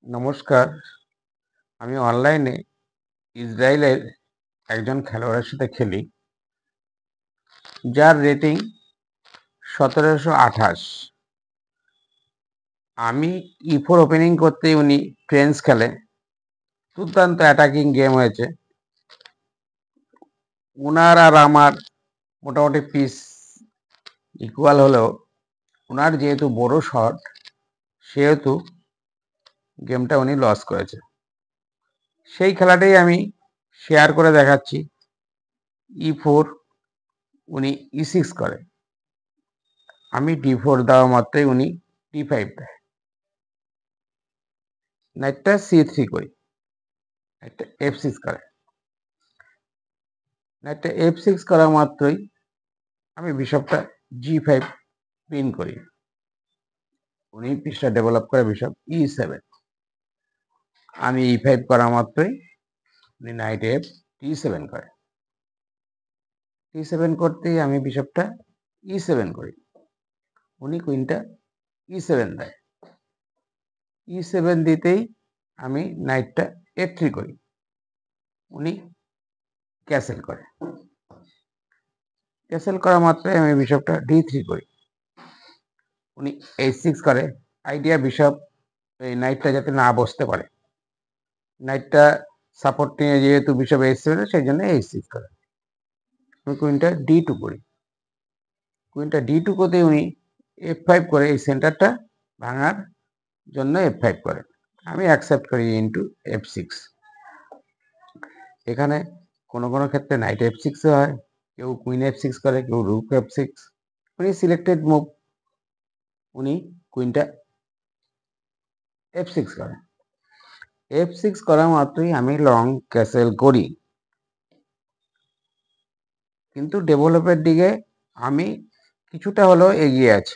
নমস্কার। আমি অনলাইনে ইসরায়েলের একজন খেলোয়াড়ের সাথে খেলি, যার রেটিং ১৭২৮। আমি E4 ওপেনিং করতেই উনি ফ্রেঞ্চ খেলে। দুর্দান্ত অ্যাটাকিং গেম হয়েছে। উনার আর আমার মোটামুটি পিস ইকুয়াল হলেও উনার যেহেতু বড় শট, সেহেতু গেমটা উনি লস করেছে। সেই খেলাটাই আমি শেয়ার করে দেখাচ্ছি। E4 উনি E6 করে, আমি D4 দেওয়া মাত্রই উনি D5 দেয়। নাইটটা C3 করি, নাইটটা F6 করে। নাইটটা F6 করা মাত্রই আমি বিশপটা G5 পিন করি। উনি পিসটা ডেভেলপ করে বিশপ E7। আমি E5 করা মাত্রই উনি নাইট F D7 করে। D7 করতেই আমি বিশপটা E7 করি। উনি কুইনটা E7 দেয়। E7 দিতেই আমি নাইটটা F3 করি। উনি ক্যাসেল করে। ক্যাসেল করা মাত্রই আমি বিশপটা D3 করি। উনি H6 করে। আইডিয়া বিশপ এই নাইটটা যাতে না বসতে পারে, নাইটটা সাপোর্ট নিয়ে যেহেতু বিশপ H7, সেই জন্য H6 করে। আমি কুইনটা D2 করি। কুইনটা D2 করতে উনি F5 করে এই সেন্টারটা ভাঙার জন্য F5 করে। আমি অ্যাকসেপ্ট করি ইন্টু F6। এখানে কোনো কোনো ক্ষেত্রে নাইট F6 হয়, কেউ কুইন F6 করে, কেউ রুক F6। উনি সিলেক্টেড মুভ, উনি কুইনটা F6 করে। F6 করা মাত্রই আমি লং ক্যাসেল করি, কিন্তু ডেভেলপের দিকে আমি কিছুটা হলেও এগিয়ে আছি।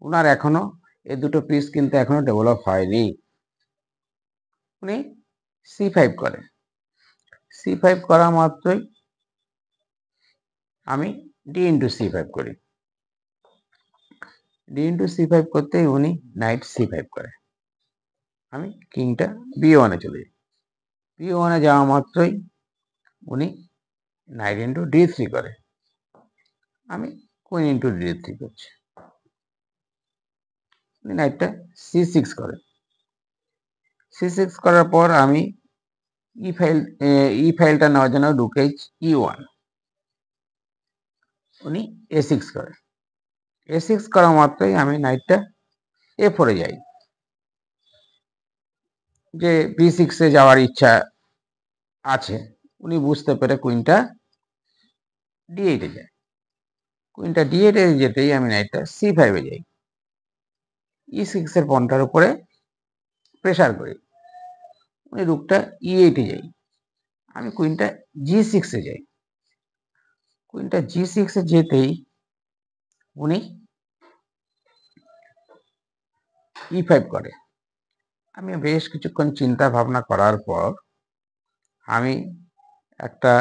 উনার এখনো এই দুটো পিস কিন্তু এখনো ডেভেলপ হয়নি। উনি C5 করে। C5 করা মাত্রই আমি D ইন্টু C5 করি। D ইন্টু C5 করতেই উনি নাইট C5 করে। আমি কিংটা B1-এ চলে যাই। B1-এ যাওয়া মাত্রই উনি নাইট ইন্টু D3 করে। আমি কুইন ইন্টু D3 করছি। উনি নাইটটা C6 করে। C6 করার পর আমি ই ফাইলটা নেওয়ার জন্য রুক E1। উনি A6 করে। A6 করা মাত্রই আমি নাইটটা A4-এ যাই, যে B6-এ যাওয়ার ইচ্ছা আছে। উনি বুঝতে পেরে কুইনটা D8-এ যায়। কুইনটা D8-এ যেতেই আমি নাইটটা C5-এ যাই। E6-এর পয়েন্টার উপরে প্রেসার করি। উনি রুকটা E8-এ যাই। আমি কুইনটা G6-এ যাই। কুইনটা G6-এ যেতেই উনি E5 করে। আমি বেশ কিছুক্ষণ চিন্তা ভাবনা করার পর আমি একটা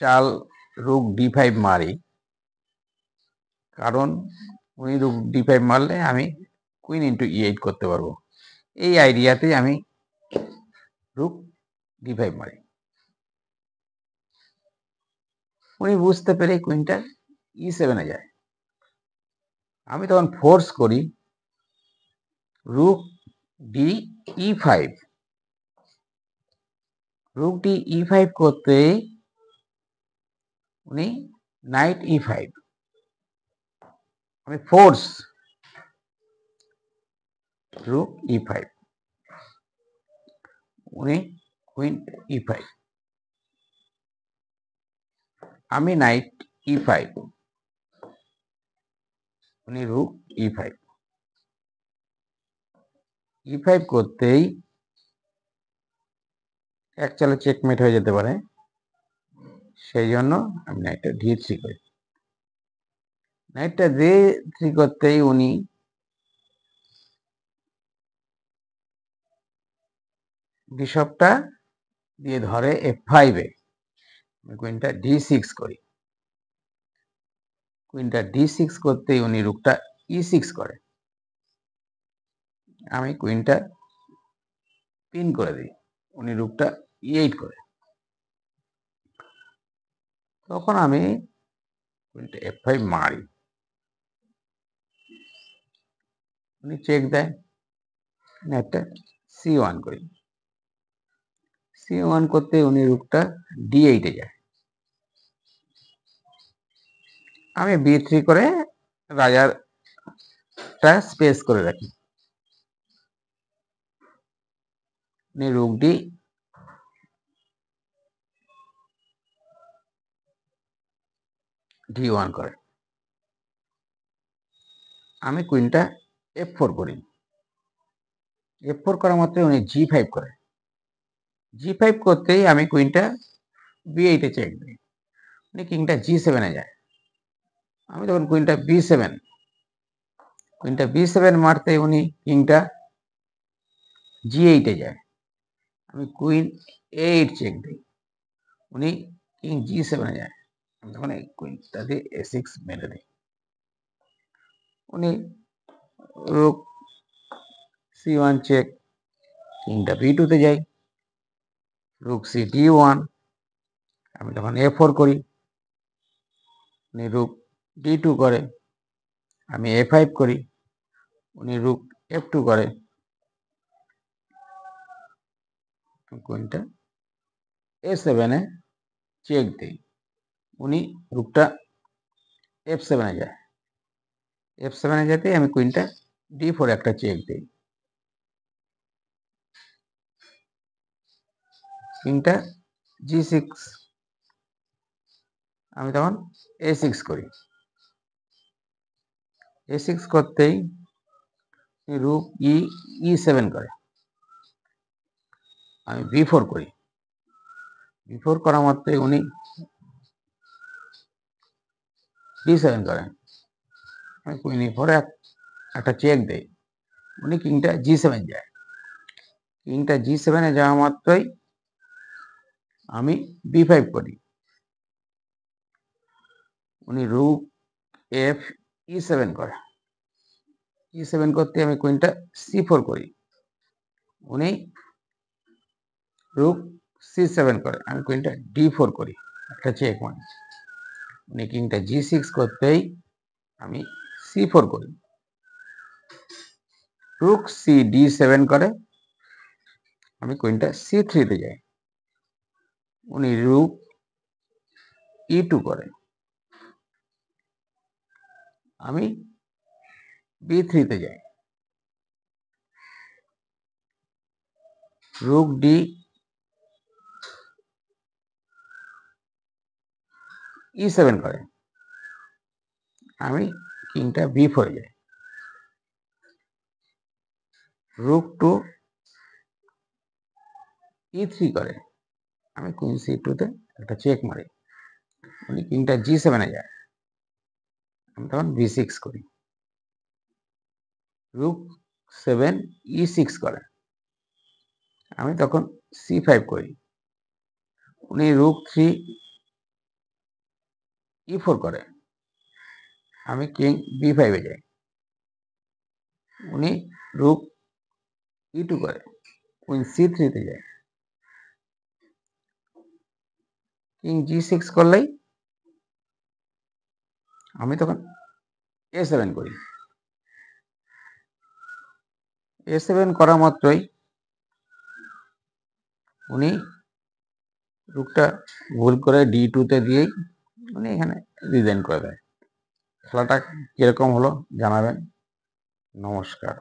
চাল রুক D5 মারি, কারণ উনি রুক D5 মারলে আমি কুইন ইন্টু E8 করতে পারবো। এই আইডিয়াতে আমি রুক D5 মারি। উনি বুঝতে পেরে কুইনটা E7-এ যায়। আমি তখন ফোর্স করি রুক DE5। রুক DE5 করতে উনি নাইট E5। আমি ফোর্স রুক E5। উনি কুইন E5। আমি নাইট E5। উনি রুক E5। E5 করতেই এক চালে চেকমেট হয়ে যেতে পারে, সেই জন্য আমি নাইটটা D3 করি। নাইটটা D3 করতেই উনি বিশপটা দিয়ে ধরে F5-এ। কুইনটা D6 করি। কুইনটা D6 করতেই উনি রুকটা E6 করে, আমি কুইনটা পিন করে দিই, উনি রুকটা E8 করে, তখন আমি কুইনটা F5 মারি, উনি চেক দেয়, একটা C1 করি, C1 করতে উনি রুকটা D8 এ যায়, আমি B3 করে রাজারটা স্পেস করে রাখি, উনি রুক D1 করে, আমি কুইনটা F4 করি, F4 করা মাত্র উনি G5 করে, G5 করতেই আমি কুইনটা B8 এ চেক দিই, উনি কিংটা G7 এ যায়, আমি তখন কুইনটা B7 মারতে উনি কিংটা G8 এ যায়, আমি কুইন A8 চেক দিই, উনি কিং G7 এ যায়, আমি তখন এই কুইনটা দিয়ে A6 মেরে দিই, উনি রুক C1 চেক, কিংটা B2 তে যাই, রুক C D1, আমি তখন A4 করি, উনি রুক D2 করে, আমি A5 করি, উনি রুক F2 করে, কুইনটা A7 এ চেক দিই, উনি রুকটা F7 এ যায়, F7 এ যেতে আমি কুইনটা D4 একটা চেক দিই, কিংটা G6, আমি তখন A6 করি, A6 করতেই রুক E7 করে, আমি B4 করি, B4 করা মাত্রই উনি D7 করেন, আমি কুইন E4 একটা চেক দেই, উনি কিংটা G7 যায়, কিংটা G7 এ যাওয়া মাত্রই আমি B5 করি, উনি রুক E7 করে, E7 করতে আমি কুইনটা C4 করি, উনি রুক C7 করে, আমি কুইনটা D4 করি, একটা চেক মারি, উনি কিংটা G6 করতেই আমি C4 করি, রুক C D7 করে, আমি কুইনটা C3 তে যাই, উনি রুক E2 করে, আমি B3 তে যাই, রুক E7 করে, আমি কিংটা B4 এ যাই, রুক টু E3 করে, আমি কুইন C2 তে একটা চেক মারি, উনি কিংটা G7 এ যায়, আমি তখন B6 করি, রুক 7 E6 করে, আমি তখন C5 করি, উনি রুক 3 E4 করে, আমি কিং B5 এ যাই, উনি রুক E2 করে, কুইন C3 তে যায়, কিং G6 করলেই আমি তখন A7 করি, A7 করা মাত্রই উনি রুকটা ভুল করে D2 তে দিয়েই উনি এখানে রিজাইন করে দেয়। খেলাটা কিরকম হলো জানাবেন। নমস্কার।